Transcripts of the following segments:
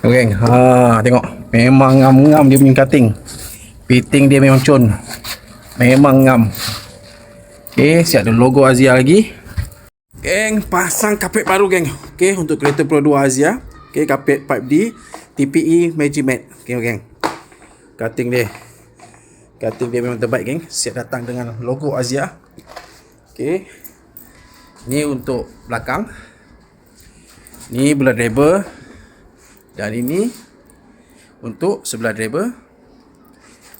Geng, tengok. Memang ngam-ngam dia punya cutting. Fitting dia memang cun. Memang ngam. Okay, siap ada logo Azia lagi. Geng, pasang kapet baru geng. Okay, untuk kereta Pro 2 Azia. Okay, kapet pipe D TPE Magic Mat. Okay geng, cutting dia memang terbaik geng. Siap datang dengan logo Azia. Okay, ni untuk belakang, ni belah driver, dan ini untuk sebelah driver.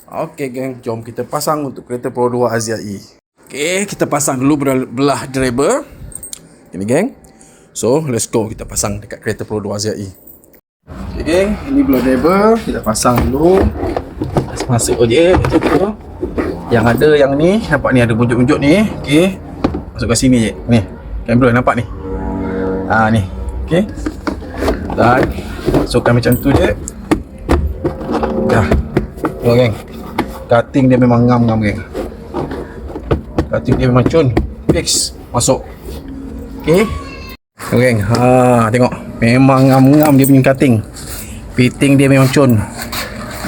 Okay geng, jom kita pasang untuk kereta Pro 2 Azia E. Okay, kita pasang dulu belah driver. Ini geng. So, let's go. Kita pasang dekat kereta Pro 2 Azia E. Okay geng, ini belah driver. Kita pasang dulu. Masuk je. Yang ada yang ni, nampak ni ada bunjuk-bunjuk ni. Okay, masuk kat sini je. Ni, kamera nampak ni. Ni. Okay. Dan masukkan macam tu je. Dah. Tengok geng, cutting dia memang ngam-ngam geng. Cutting dia memang cun. Fix. Masuk. Okay. Tengok geng, tengok. Memang ngam-ngam dia punya cutting. Fitting dia memang cun.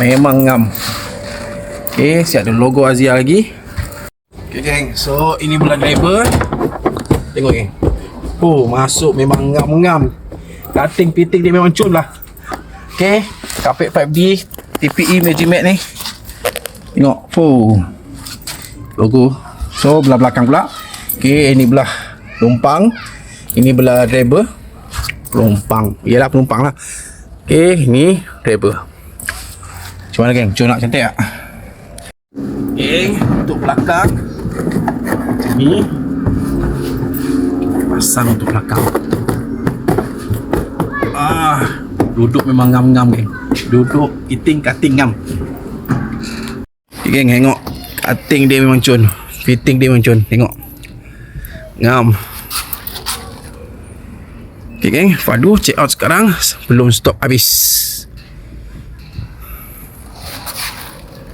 Memang ngam. Okay, siap ada logo Azia lagi. Okay geng, so ini belah driver. Tengok geng. Masuk memang ngam-ngam. Cutting fitting dia memang cun lah. Okay, kapet 5D TPE Magic Mat ni. Tengok. Logo. So belah belakang pula. Okay, ini belah penumpang. Ini belah driver. Penumpang. Yalah penumpang lah. Okay, ni driver. Macam mana geng? Cun nak cantik tak? Okay, untuk belakang ni pasang untuk belakang. Duduk memang ngam-ngam geng. Duduk cutting ngam. Okay, geng, tengok. Cutting dia memang cun. Fitting dia memang cun. Tengok. Ngam. Okay geng, Fadu check out sekarang. Belum stok habis.